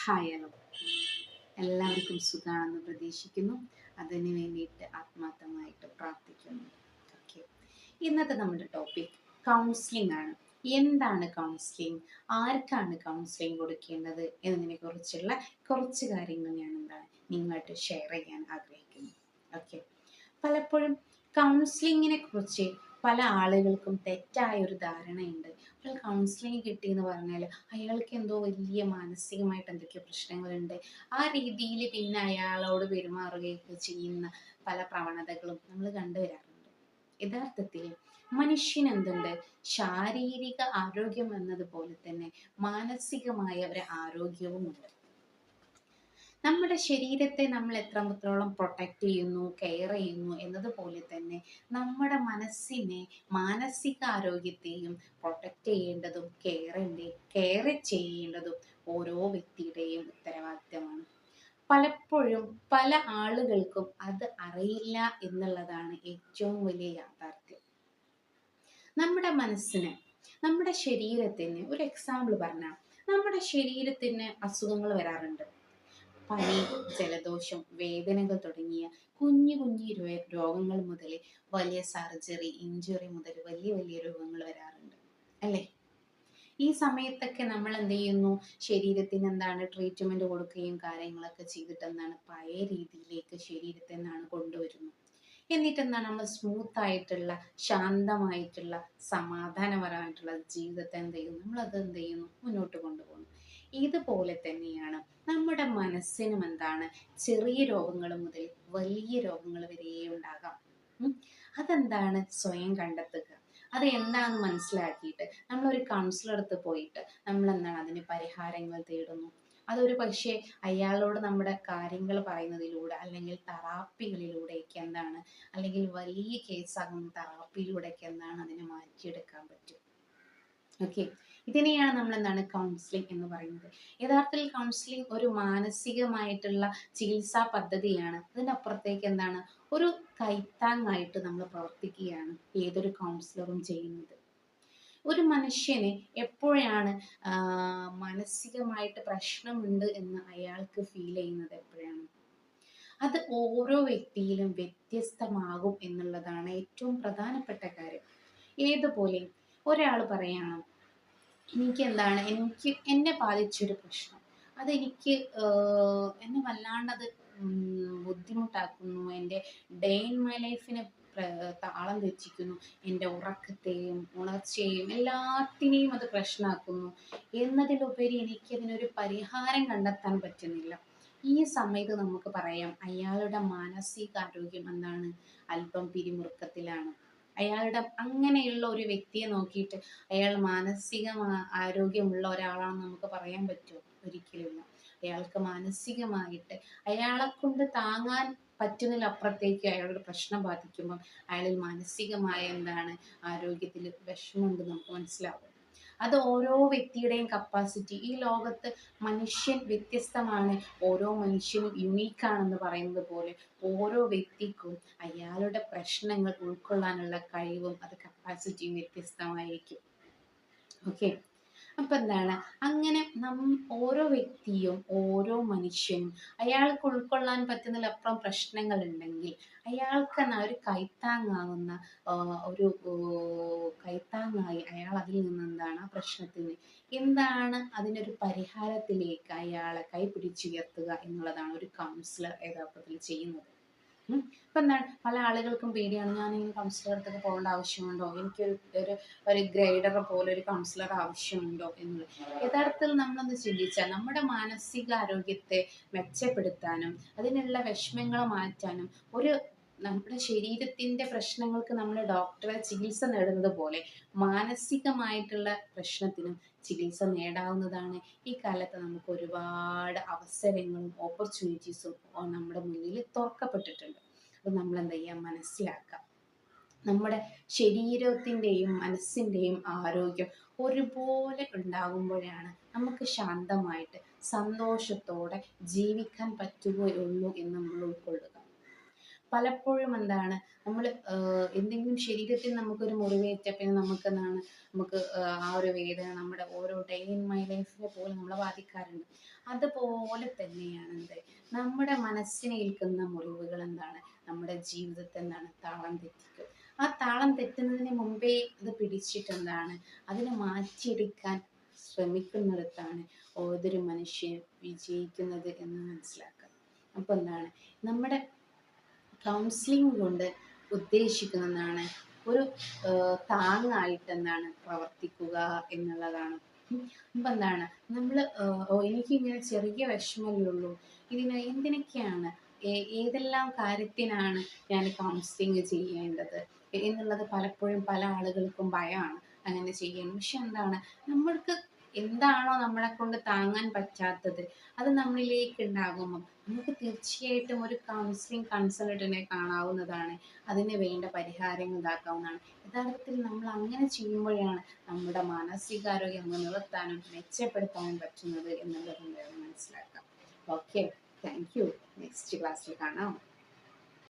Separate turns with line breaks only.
Hi hello, എല്ലാവർക്കും സുഖമാണെന്ന് പ്രതീക്ഷിക്കുന്നു. അതിന് വേണ്ടിയിട്ട് ആത്മാർത്ഥമായിട്ട് പ്രാർത്ഥിക്കുന്നു. ഓക്കെ, ഇന്നത്തെ നമ്മുടെ ടോപ്പിക് കൗൺസിലിംഗ് ആണ്. എന്താണ് കൗൺസിലിംഗ്, ആർക്കാണ് കൗൺസിലിംഗ് കൊടുക്കേണ്ടത് എന്നതിനെ കുറിച്ചുള്ള കുറച്ച് കാര്യങ്ങൾ ഞാൻ നിങ്ങളുമായിട്ട് ഷെയർ ചെയ്യാൻ ആഗ്രഹിക്കുന്നു. ഓക്കെ, പലപ്പോഴും കൗൺസിലിങ്ങിനെ കുറിച്ച് പല ആളുകൾക്കും തെറ്റായ ഒരു ധാരണയുണ്ട്. അപ്പോൾ കൗൺസിലിംഗ് കിട്ടിയെന്ന് പറഞ്ഞാൽ അയാൾക്ക് എന്തോ വലിയ മാനസികമായിട്ട് എന്തൊക്കെയോ പ്രശ്നങ്ങളുണ്ട്, ആ രീതിയിൽ പിന്നെ അയാളോട് പെരുമാറുകയൊക്കെ ചെയ്യുന്ന പല പ്രവണതകളും നമ്മൾ കണ്ടുവരാറുണ്ട്. യഥാർത്ഥത്തിൽ മനുഷ്യന് എന്തുണ്ട്, ശാരീരിക ആരോഗ്യം എന്നതുപോലെ തന്നെ മാനസികമായ ഒരു ആരോഗ്യവുമുണ്ട്. നമ്മുടെ ശരീരത്തെ നമ്മൾ എത്രത്തോളം പ്രൊട്ടക്റ്റ് ചെയ്യുന്നു, കെയർ ചെയ്യുന്നു എന്നതുപോലെ തന്നെ നമ്മുടെ മനസ്സിനെ, മാനസികാരോഗ്യത്തെയും പ്രൊട്ടക്റ്റ് ചെയ്യേണ്ടതും കെയർ ചെയ്യേണ്ടതും ഓരോ വ്യക്തിയുടെയും ഉത്തരവാദിത്തമാണ്. പലപ്പോഴും പല ആളുകൾക്കും അത് അറിയില്ല എന്നുള്ളതാണ് ഏറ്റവും വലിയ യാഥാർത്ഥ്യം. നമ്മുടെ മനസ്സിന്, നമ്മുടെ ശരീരത്തിന് ഒരു എക്സാമ്പിൾ പറഞ്ഞാൽ, നമ്മുടെ ശരീരത്തിന് അസുഖങ്ങൾ വരാറുണ്ട്. പനി, ജലദോഷം, വേദനകൾ തുടങ്ങിയ കുഞ്ഞു കുഞ്ഞു രോഗങ്ങൾ മുതൽ വലിയ സർജറി, ഇഞ്ചുറി മുതൽ വലിയ വലിയ രോഗങ്ങൾ വരാറുണ്ട് അല്ലേ? ഈ സമയത്തൊക്കെ നമ്മൾ എന്ത് ചെയ്യുന്നു, ശരീരത്തിന് ട്രീറ്റ്മെന്റ് കൊടുക്കുകയും കാര്യങ്ങളൊക്കെ ചെയ്തിട്ട് പഴയ രീതിയിലേക്ക് ശരീരത്തെ കൊണ്ടുവരുന്നു. എന്നിട്ട് നമ്മൾ സ്മൂത്ത് ആയിട്ടുള്ള, ശാന്തമായിട്ടുള്ള, സമാധാനപരമായിട്ടുള്ള ജീവിതത്തെ എന്ത് ചെയ്യുന്നു, മുന്നോട്ട് കൊണ്ടുപോകുന്നു. ഇതുപോലെ തന്നെയാണ് നമ്മുടെ മനസ്സിനും ചെറിയ രോഗങ്ങൾ മുതൽ വലിയ രോഗങ്ങൾ വരെ ഉണ്ടാകാം. സ്വയം കണ്ടെത്തുക, അത് എന്താണെന്ന് മനസ്സിലാക്കിയിട്ട് നമ്മളൊരു കൗൺസിലർ അടുത്ത് പോയിട്ട് നമ്മൾ അതിന് പരിഹാരങ്ങൾ തേടുന്നു. അതൊരു പക്ഷേ അയാളോട് നമ്മുടെ കാര്യങ്ങൾ പറയുന്നതിലൂടെ, അല്ലെങ്കിൽ തെറാപ്പികളിലൂടെയൊക്കെ അല്ലെങ്കിൽ വലിയ കേസാകുന്ന തെറാപ്പിയിലൂടെയൊക്കെ അതിനെ മാറ്റിയെടുക്കാൻ പറ്റും. ഓക്കെ, ഇതിനെയാണ് നമ്മൾ കൗൺസിലിംഗ് എന്ന് പറയുന്നത്. യഥാർത്ഥത്തിൽ കൗൺസിലിംഗ് ഒരു മാനസികമായിട്ടുള്ള ചികിത്സാ പദ്ധതിയാണ്. അതിനപ്പുറത്തേക്ക് ഒരു കൈത്താങ്ങായിട്ട് നമ്മൾ പ്രവർത്തിക്കുകയാണ് ഏതൊരു കൗൺസിലറും ചെയ്യുന്നത്. ഒരു മനുഷ്യന് എപ്പോഴാണ് മാനസികമായിട്ട് പ്രശ്നമുണ്ട് എന്ന് അയാൾക്ക് ഫീൽ ചെയ്യുന്നത് എപ്പോഴാണ്, അത് ഓരോ വ്യക്തിയിലും വ്യത്യസ്തമാകും എന്നുള്ളതാണ് ഏറ്റവും പ്രധാനപ്പെട്ട കാര്യം. ഏതുപോലെ ഒരാൾ പറയണം, എനിക്ക് എന്നെ ബാധിച്ചൊരു പ്രശ്നം, അതെനിക്ക് എന്നെ വല്ലാണ്ടത് ബുദ്ധിമുട്ടാക്കുന്നു, എൻ്റെ ഡേ ഇൻ മൈ ലൈഫിനെ താളം തെറ്റിക്കുന്നു, എൻ്റെ ഉറക്കത്തെയും ഉണർച്ചയെയും എല്ലാത്തിനെയും അത് പ്രശ്നമാക്കുന്നു എന്നതിലുപരി എനിക്കതിനൊരു പരിഹാരം കണ്ടെത്താൻ പറ്റുന്നില്ല. ഈ സമയത്ത് നമുക്ക് പറയാം, അയാളുടെ മാനസികാരോഗ്യം അല്പം പിരിമുറുക്കത്തിലാണ്. അയാളുടെ അങ്ങനെയുള്ള ഒരു വ്യക്തിയെ നോക്കിയിട്ട് അയാൾ മാനസിക ആരോഗ്യമുള്ള ഒരാളാണെന്ന് നമുക്ക് പറയാൻ പറ്റുമോ? ഒരിക്കലുമില്ല. അയാൾക്ക് മാനസികമായിട്ട് അയാളെ കൊണ്ട് താങ്ങാൻ പറ്റുന്നതിലപ്പുറത്തേക്ക് അയാളുടെ പ്രശ്നം ബാധിക്കുമ്പം അയാളിൽ മാനസികമായ ആരോഗ്യത്തിൽ വിഷമമുണ്ട് നമുക്ക് മനസ്സിലാവും. അത് ഓരോ വ്യക്തിയുടെയും കപ്പാസിറ്റി. ഈ ലോകത്ത് മനുഷ്യൻ വ്യത്യസ്തമാണ്, ഓരോ മനുഷ്യനും യുണീക്കാണെന്ന് പറയുന്നത് പോലെ ഓരോ വ്യക്തിക്കും അയാളുടെ പ്രശ്നങ്ങൾ ഉൾക്കൊള്ളാനുള്ള കഴിവും അത് കപ്പാസിറ്റിയും വ്യത്യസ്തമായിരിക്കും. ഓക്കെ, അപ്പൊ അങ്ങനെ ഓരോ വ്യക്തിയും, ഓരോ മനുഷ്യനും അയാൾക്ക് ഉൾക്കൊള്ളാൻ പറ്റുന്നതിലപ്പുറം പ്രശ്നങ്ങൾ ഉണ്ടെങ്കിൽ അയാൾക്ക് ഒരു കൈത്താങ്ങാവുന്ന ഒരു കൈത്താങ്ങായി അയാൾ അതിൽ നിന്ന് ആ പ്രശ്നത്തിന് അതിനൊരു പരിഹാരത്തിലേക്ക് അയാളെ കൈപിടിച്ചുയർത്തുക എന്നുള്ളതാണ് ഒരു കൗൺസിലർ യഥാർത്ഥത്തിൽ ചെയ്യുന്നത്. ഇപ്പൊ പല ആളുകൾക്കും പേടിയാണ്, ഞാൻ ഇങ്ങനെ കൗൺസിലർ അടുത്തൊക്കെ പോകേണ്ട ആവശ്യമുണ്ടോ, എനിക്കൊരു ഒരു ഗ്രൈഡറെ പോലെ ഒരു കൗൺസിലർ ആവശ്യമുണ്ടോ എന്നുള്ളത്. യഥാർത്ഥത്തിൽ നമ്മളൊന്ന് ചിന്തിച്ചാൽ നമ്മുടെ മാനസികാരോഗ്യത്തെ മെച്ചപ്പെടുത്താനും അതിനുള്ള വിഷമങ്ങൾ മാറ്റാനും നമ്മുടെ ശരീരത്തിന്റെ പ്രശ്നങ്ങൾക്ക് നമ്മൾ ഡോക്ടറെ ചികിത്സ നേടുന്നത് പോലെ മാനസികമായിട്ടുള്ള പ്രശ്നത്തിനും ചികിത്സ നേടാവുന്നതാണ്. ഈ കാലത്ത് നമുക്ക് ഒരുപാട് അവസരങ്ങളും ഓപ്പർച്യൂണിറ്റീസും നമ്മുടെ മുന്നിൽ തുറക്കപ്പെട്ടിട്ടുണ്ട്. അത് നമ്മൾ മനസ്സിലാക്കാം. നമ്മുടെ ശരീരത്തിൻ്റെയും മനസ്സിൻ്റെയും ആരോഗ്യം ഒരുപോലെ ഉണ്ടാകുമ്പോഴാണ് നമുക്ക് ശാന്തമായിട്ട് സന്തോഷത്തോടെ ജീവിക്കാൻ പറ്റുകയുള്ളൂ എന്ന് നമ്മൾ ഉൾക്കൊള്ളുക. പലപ്പോഴും എന്താണ് നമ്മൾ എന്തെങ്കിലും ശരീരത്തിൽ നമുക്കൊരു മുറിവേറ്റ പിന്നെ നമുക്ക് ആ ഒരു വേദന നമ്മുടെ ഓരോ ഡേ ഇൻ മൈ ലൈഫിനെ പോലെ നമ്മളെ ബാധിക്കാറുണ്ട്. അതുപോലെ തന്നെയാണ് നമ്മുടെ മനസ്സിനെ ഏൽക്കുന്ന മുറിവുകൾ നമ്മുടെ ജീവിതത്തെ താളം തെറ്റിക്കും. ആ താളം തെറ്റുന്നതിന് മുമ്പേ ഇത് പിടിച്ചിട്ട് അതിനെ മാറ്റിയെടുക്കാൻ ശ്രമിക്കുന്നിടത്താണ് ഓരോരു മനുഷ്യനും വിജയിക്കുന്നത് എന്ന് മനസ്സിലാക്കുക. അപ്പൊ നമ്മുടെ കൗൺസിലിംഗ് കൊണ്ട് ഉദ്ദേശിക്കുന്നതാണ് ഒരു താങ്ങായിട്ട് പ്രവർത്തിക്കുക എന്നുള്ളതാണ്. അപ്പൊ നമ്മൾ എനിക്കിങ്ങനെ ചെറിയ വിഷമല്ലേ ഉള്ളൂ, എന്തിനൊക്കെയാണ് ഏതെല്ലാം കാര്യത്തിനാണ് ഞാൻ കൗൺസിലിംഗ് ചെയ്യേണ്ടത് എന്നുള്ളത് പലപ്പോഴും പല ആളുകൾക്കും ഭയമാണ് അങ്ങനെ ചെയ്യാൻ. പക്ഷെ നമ്മൾക്ക് എന്താണോ നമ്മളെ കൊണ്ട് താങ്ങാൻ പറ്റാത്തത് അത് നമ്മളിലേക്ക് ഉണ്ടാകുമ്പോൾ നമുക്ക് തീർച്ചയായിട്ടും ഒരു കൗൺസിലിംഗ് കൺസൾട്ടന്റിനെ കാണാവുന്നതാണ്. അതിന് വേണ്ട പരിഹാരങ്ങൾ ഇതാക്കാവുന്നതാണ്. യഥാർത്ഥത്തിൽ നമ്മൾ അങ്ങനെ ചെയ്യുമ്പോഴാണ് നമ്മുടെ മാനസികാരോഗ്യം നിലനിർത്താനും മെച്ചപ്പെടുത്താനും പറ്റുന്നത് എന്നുള്ളത് മനസ്സിലാക്കാം. Okay, thank you. നെക്സ്റ്റ് ക്ലാസ്സിൽ കാണാം.